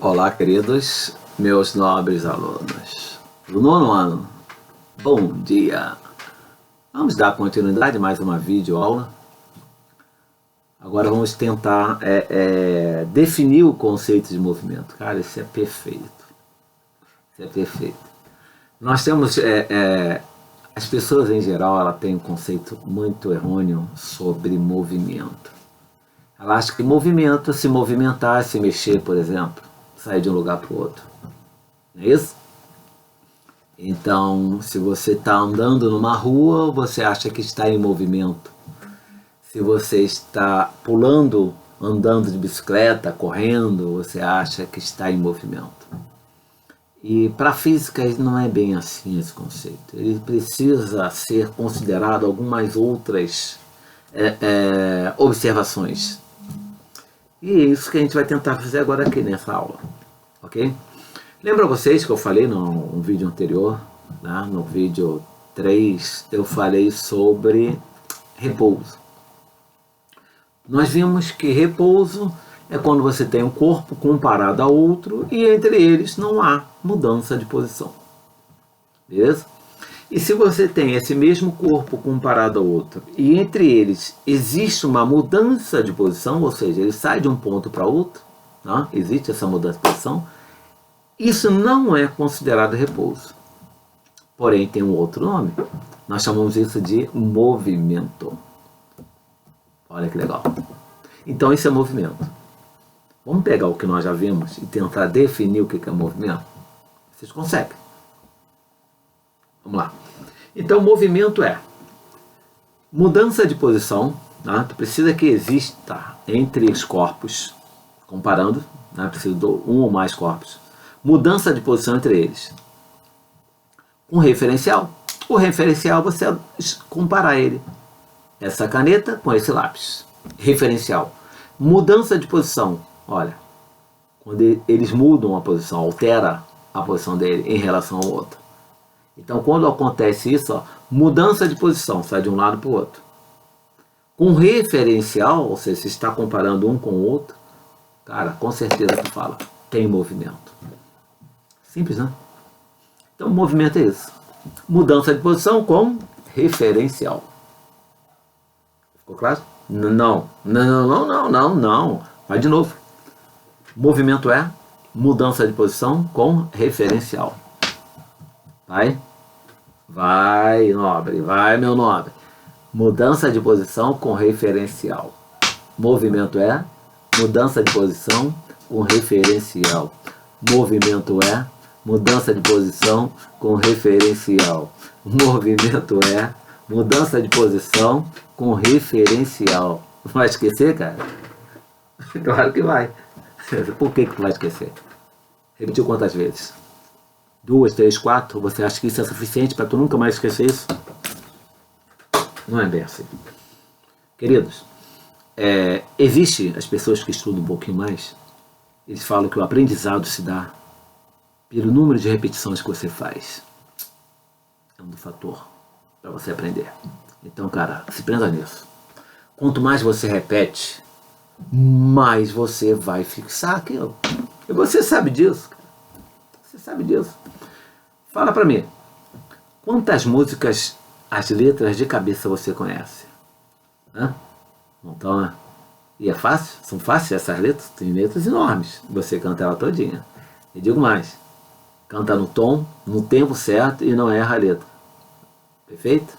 Olá, queridos, meus nobres alunos do nono ano, bom dia! Vamos dar continuidade a mais uma videoaula. Agora vamos tentar definir o conceito de movimento. Cara, isso é perfeito. Isso é perfeito. Nós temos, as pessoas em geral, ela tem um conceito muito errôneo sobre movimento. Ela acha que movimento, se movimentar, se mexer, por exemplo, sair de um lugar para o outro. Não é isso? Então, se você está andando numa rua, você acha que está em movimento. Se você está pulando, andando de bicicleta, correndo, você acha que está em movimento. E para a física não é bem assim esse conceito. Ele precisa ser considerado algumas outras observações. E é isso que a gente vai tentar fazer agora aqui nessa aula, ok? Lembra vocês que eu falei no vídeo anterior, né? No vídeo 3, eu falei sobre repouso. Nós vimos que repouso é quando você tem um corpo comparado a outro e entre eles não há mudança de posição. Beleza? E se você tem esse mesmo corpo comparado ao outro e entre eles existe uma mudança de posição, ou seja, ele sai de um ponto para outro, né? Existe essa mudança de posição, isso não é considerado repouso. Porém, tem um outro nome. Nós chamamos isso de movimento. Olha que legal. Então, isso é movimento. Vamos pegar o que nós já vimos e tentar definir o que é movimento? Vocês conseguem? Vamos lá. Então, movimento é mudança de posição, né? Tu precisa que exista entre os corpos, comparando, né? Precisa de um ou mais corpos, mudança de posição entre eles. Um referencial. O referencial, você comparar ele, essa caneta com esse lápis. Referencial. Mudança de posição. Olha, quando eles mudam a posição, altera a posição dele em relação ao outro. Então, quando acontece isso, mudança de posição, sai de um lado para o outro. Com referencial, ou seja, se está comparando um com o outro, cara, com certeza tu fala, tem movimento. Simples, né? Então, o movimento é isso. Mudança de posição com referencial. Ficou claro? Não. Vai de novo. Movimento é mudança de posição com referencial. Vai, nobre, vai, meu nobre. Mudança de posição com referencial. Movimento é mudança de posição com referencial. Movimento é mudança de posição com referencial. Movimento é mudança de posição com referencial. Vai esquecer, cara? Claro que vai. Por que tu vai esquecer? Repetiu quantas vezes? 2, 3, 4, você acha que isso é suficiente para tu nunca mais esquecer isso? Não é bem assim. Queridos, existe as pessoas que estudam um pouquinho mais, eles falam que o aprendizado se dá pelo número de repetições que você faz. É um fator para você aprender. Então, cara, se prenda nisso. Quanto mais você repete, mais você vai fixar aquilo. E você sabe disso, cara. Você sabe disso. Fala pra mim, quantas músicas, as letras de cabeça você conhece? Então, né? E é fácil? São fáceis essas letras? Tem letras enormes. Você canta ela todinha. E digo mais, canta no tom, no tempo certo e não erra a letra. Perfeito?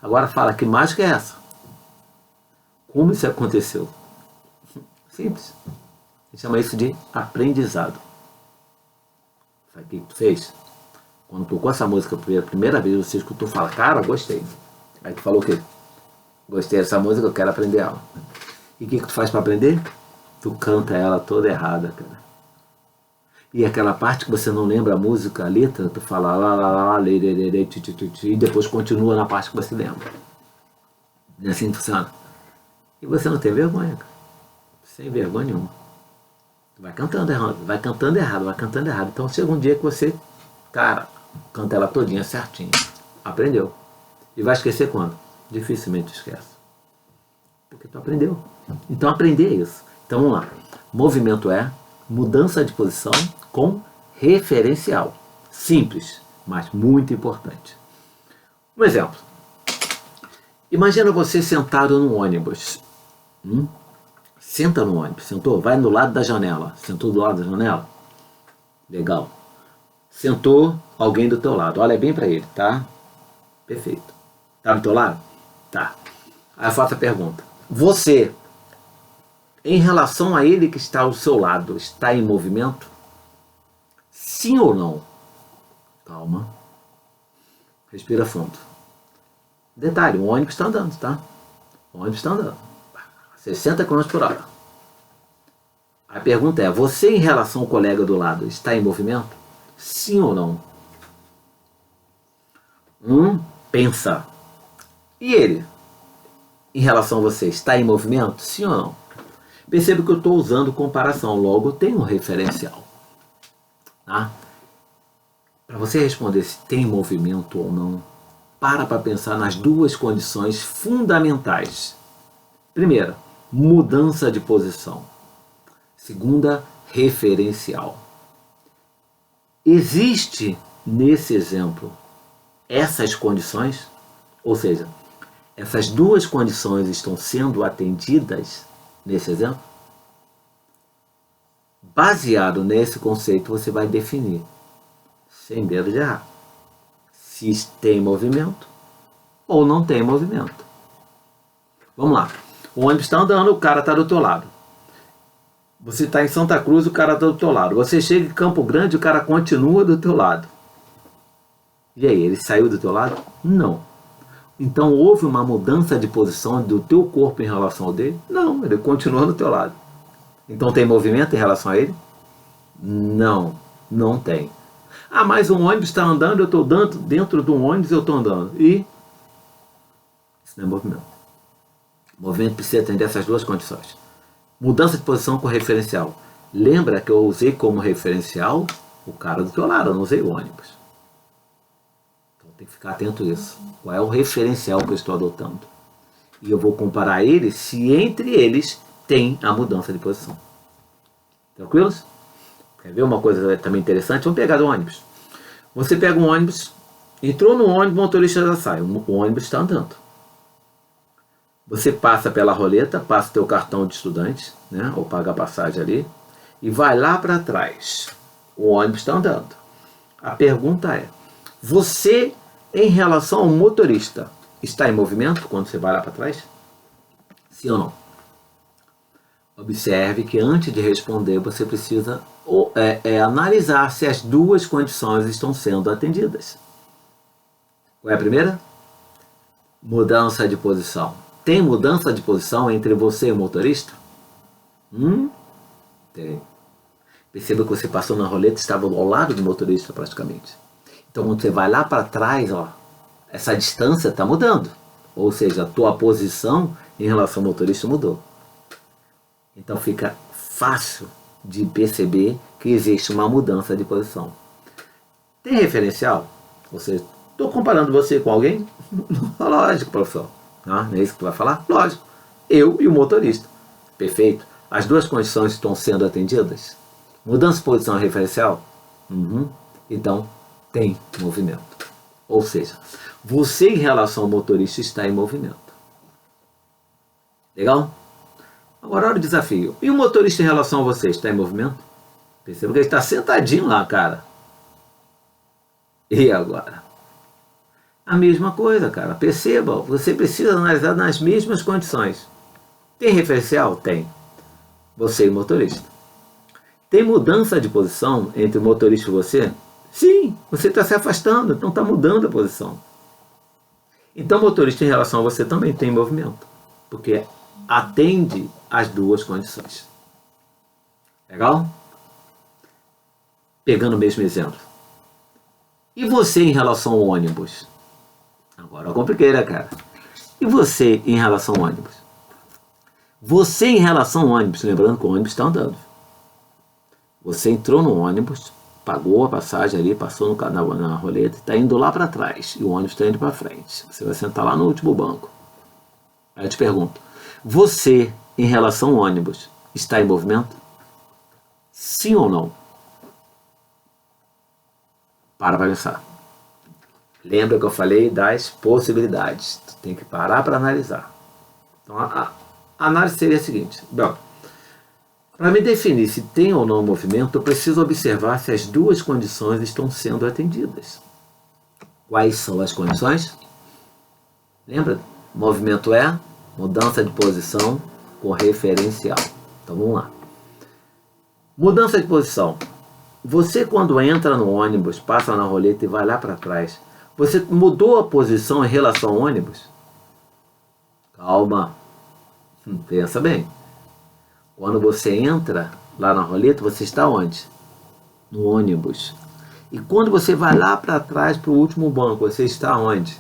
Agora fala, que mágica é essa? Como isso aconteceu? Simples. A gente chama isso de aprendizado. Sabe o que tu fez? Quando tocou essa música pela primeira vez, você escutou e fala, cara, gostei. Aí tu falou o quê? Gostei dessa música, eu quero aprender ela. E o que tu faz para aprender? Tu canta ela toda errada, cara. E aquela parte que você não lembra a música, a letra, tu fala lá, lá, lá, lê, e depois continua na parte que você lembra. E assim funciona. E você não tem vergonha, cara. Sem vergonha nenhuma. Tu vai cantando errado, vai cantando errado, vai cantando errado. Então chega um dia que você, cara, canta ela todinha certinho. Aprendeu. E vai esquecer quando? Dificilmente esquece. Porque tu aprendeu. Então aprender é isso. Então vamos lá. Movimento é Mudança de posição com referencial. Simples, mas muito importante. Um exemplo. Imagina você sentado num ônibus. Senta no ônibus. Sentou? Vai do lado da janela. Sentou do lado da janela? Legal. Sentou alguém do teu lado. Olha bem para ele, tá? Perfeito. Tá do teu lado? Tá. Aí eu faço a pergunta. Você, em relação a ele que está ao seu lado, está em movimento? Sim ou não? Calma. Respira fundo. Detalhe, o ônibus está andando, tá? O ônibus está andando. 60 km por hora. A pergunta é, você em relação ao colega do lado está em movimento? Sim ou não? Pensa. E ele, em relação a você, está em movimento? Sim ou não? Perceba que eu estou usando comparação, logo tem um referencial. Tá? Para você responder se tem movimento ou não, para pensar nas duas condições fundamentais. Primeira, mudança de posição. Segunda, referencial. Existe nesse exemplo essas condições? Ou seja, essas duas condições estão sendo atendidas nesse exemplo? Baseado nesse conceito, você vai definir, sem medo de errar, se tem movimento ou não tem movimento. Vamos lá. O ônibus está andando, o cara está do teu lado. Você está em Santa Cruz, o cara está do teu lado. Você chega em Campo Grande, o cara continua do teu lado. E aí, ele saiu do teu lado? Não. Então houve uma mudança de posição do teu corpo em relação ao dele? Não, ele continua do teu lado. Então tem movimento em relação a ele? Não, não tem. Ah, mas um ônibus está andando, eu estou dentro de um ônibus, eu estou andando. E? Isso não é movimento. O movimento precisa atender essas duas condições. Mudança de posição com referencial. Lembra que eu usei como referencial o cara do teu lado, eu não usei o ônibus. Então tem que ficar atento a isso. Qual é o referencial que eu estou adotando? E eu vou comparar eles se entre eles tem a mudança de posição. Tranquilos? Quer ver uma coisa também interessante? Vamos pegar do ônibus. Você pega um ônibus, entrou no ônibus, o motorista já sai. O ônibus está andando. Você passa pela roleta, passa o teu cartão de estudante, né, ou paga a passagem ali, e vai lá para trás. O ônibus está andando. A pergunta é, você, em relação ao motorista, está em movimento quando você vai lá para trás? Sim ou não? Observe que antes de responder, você precisa analisar se as duas condições estão sendo atendidas. Qual é a primeira? Mudança de posição. Tem mudança de posição entre você e o motorista? Tem. Perceba que você passou na roleta e estava ao lado do motorista praticamente. Então quando você vai lá para trás, ó, essa distância está mudando. Ou seja, a tua posição em relação ao motorista mudou. Então fica fácil de perceber que existe uma mudança de posição. Tem referencial? Ou seja, estou comparando você com alguém? Lógico, professor. Não é isso que tu vai falar? Lógico. Eu e o motorista. Perfeito. As duas condições estão sendo atendidas? Mudança de posição referencial? Então, tem movimento. Ou seja, você em relação ao motorista está em movimento. Legal? Agora, olha o desafio. E o motorista em relação a você está em movimento? Perceba que ele está sentadinho lá, cara. E agora? A mesma coisa, cara. Perceba, você precisa analisar nas mesmas condições. Tem referencial? Tem. Você e o motorista. Tem mudança de posição entre o motorista e você? Sim, você está se afastando, então está mudando a posição. Então o motorista em relação a você também tem movimento, porque atende as duas condições. Legal? Pegando o mesmo exemplo. E você em relação ao ônibus? Agora eu compliquei, né, cara? E você em relação ao ônibus? Você em relação ao ônibus, lembrando que o ônibus está andando. Você entrou no ônibus, pagou a passagem ali, passou na roleta, está indo lá para trás, e o ônibus está indo para frente. Você vai sentar lá no último banco. Aí eu te pergunto, você em relação ao ônibus está em movimento? Sim ou não? Para pensar. Lembra que eu falei das possibilidades. Tu tem que parar para analisar. Então, a análise seria a seguinte. Bom, para me definir se tem ou não movimento, eu preciso observar se as duas condições estão sendo atendidas. Quais são as condições? Lembra? Movimento é mudança de posição com referencial. Então vamos lá. Mudança de posição. Você, quando entra no ônibus, passa na roleta e vai lá para trás, você mudou a posição em relação ao ônibus? Calma. Pensa bem. Quando você entra lá na roleta, você está onde? No ônibus. E quando você vai lá para trás, para o último banco, você está onde?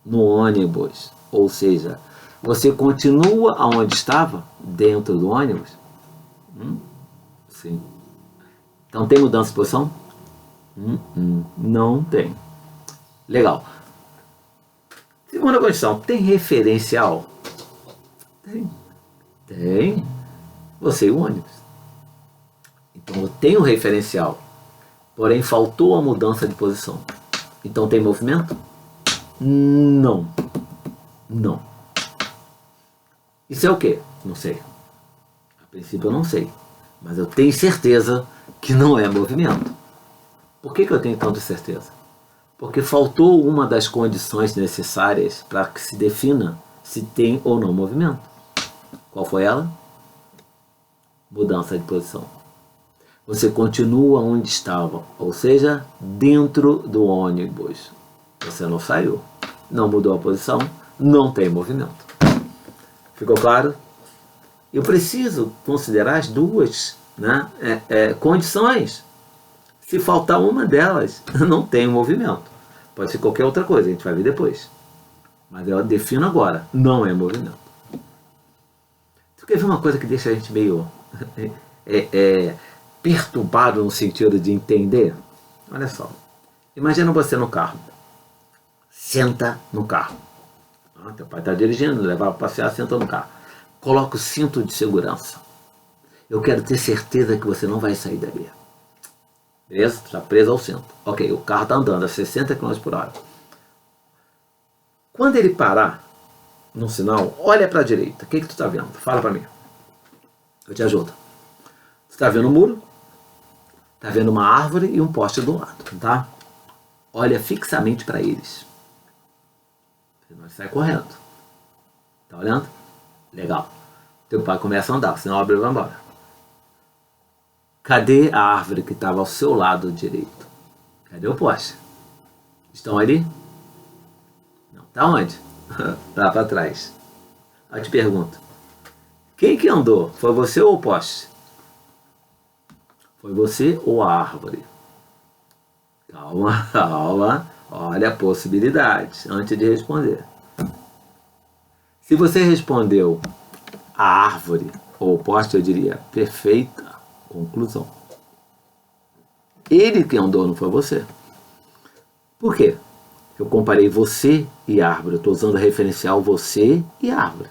No ônibus. Ou seja, você continua aonde estava? Dentro do ônibus? Sim. Então tem mudança de posição? Não tem. Legal. Segunda condição, tem referencial? Tem. Você e o ônibus. Então eu tenho referencial, porém faltou a mudança de posição. Então tem movimento? Não. Não. Isso é o quê? Não sei. A princípio eu não sei. Mas eu tenho certeza que não é movimento. Por que eu tenho tanta certeza? Porque faltou uma das condições necessárias para que se defina se tem ou não movimento. Qual foi ela? Mudança de posição. Você continua onde estava, ou seja, dentro do ônibus. Você não saiu, não mudou a posição, não tem movimento. Ficou claro? Eu preciso considerar as duas, né, condições. Se faltar uma delas, não tem movimento. Pode ser qualquer outra coisa, a gente vai ver depois. Mas eu defino agora, não é movimento. Tu quer ver uma coisa que deixa a gente meio perturbado no sentido de entender? Olha só. Imagina você no carro. Senta no carro. Teu pai está dirigindo, levar para passear, senta no carro. Coloca o cinto de segurança. Eu quero ter certeza que você não vai sair dali. Beleza? Está preso ao cinto. Ok, o carro está andando a 60 km por hora. Quando ele parar no sinal, olha para a direita. O que tu está vendo? Fala para mim. Eu te ajudo. Você está vendo um muro? Está vendo uma árvore e um poste do lado, tá? Olha fixamente para eles. Senão sai correndo. Tá olhando? Legal. Teu pai começa a andar, senão abre e vai embora. Cadê a árvore que estava ao seu lado direito? Cadê o poste? Estão ali? Não. Tá onde? Lá para trás. Eu te pergunto. Quem que andou? Foi você ou o poste? Foi você ou a árvore? Calma, calma. Olha a possibilidade antes de responder. Se você respondeu a árvore ou o poste, eu diria perfeita conclusão. Ele que andou, não foi você. Por quê? Eu comparei você e árvore. Eu estou usando o referencial você e árvore.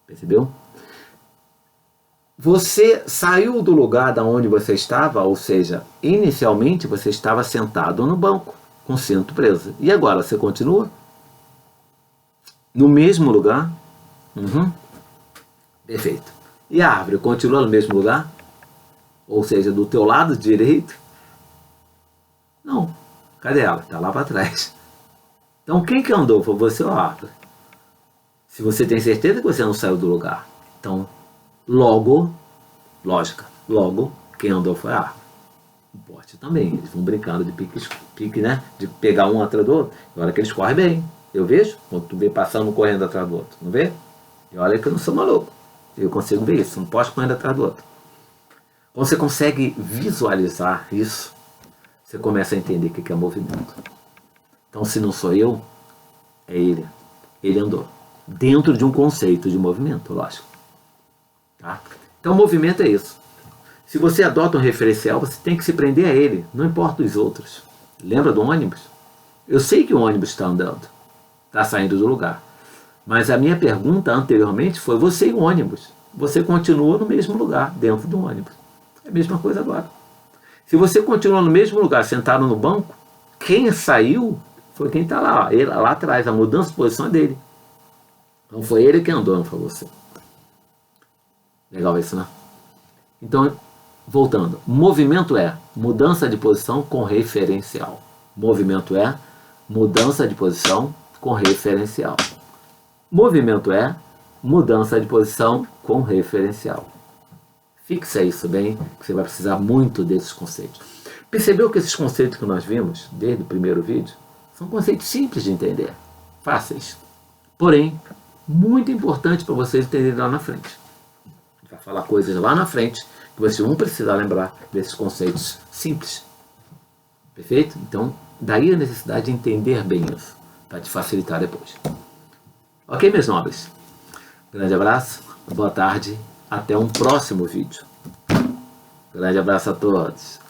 Percebeu? Você saiu do lugar da onde você estava, ou seja, inicialmente você estava sentado no banco, com o cinto preso. E agora, você continua? No mesmo lugar? Perfeito. E a árvore continua no mesmo lugar? Ou seja, do teu lado direito? Não. Cadê ela? Está lá para trás. Então, quem que andou? Foi você ou a árvore? Se você tem certeza que você não saiu do lugar, então, logo, lógica, logo, quem andou foi a árvore. O poste também. Eles vão brincando de pique, né? De pegar um atrás do outro. E olha que eles correm bem. Eu vejo, quando tu vê passando correndo atrás do outro. Não vê? E olha que eu não sou maluco. Eu consigo ver isso. Não posso correndo atrás do outro. Quando você consegue visualizar isso, você começa a entender o que é movimento. Então, se não sou eu, é ele. Ele andou. Dentro de um conceito de movimento, lógico. Tá? Então, movimento é isso. Se você adota um referencial, você tem que se prender a ele. Não importa os outros. Lembra do ônibus? Eu sei que o ônibus está andando. Está saindo do lugar. Mas a minha pergunta anteriormente foi você e o ônibus. Você continua no mesmo lugar, dentro do ônibus. É a mesma coisa agora. Se você continua no mesmo lugar, sentado no banco, quem saiu foi quem está lá. Ele, lá atrás, a mudança de posição é dele. Então foi ele que andou, não foi você. Legal isso, né? Então, voltando. Movimento é mudança de posição com referencial. Movimento é mudança de posição com referencial. Movimento é mudança de posição com referencial. Fixa isso bem, que você vai precisar muito desses conceitos. Percebeu que esses conceitos que nós vimos desde o primeiro vídeo são conceitos simples de entender, fáceis, porém muito importantes para vocês entenderem lá na frente. A gente vai falar coisas lá na frente que vocês vão precisar lembrar desses conceitos simples. Perfeito? Então, daí a necessidade de entender bem isso, para te facilitar depois. Ok, meus nobres? Grande abraço, boa tarde, até um próximo vídeo. Grande abraço a todos.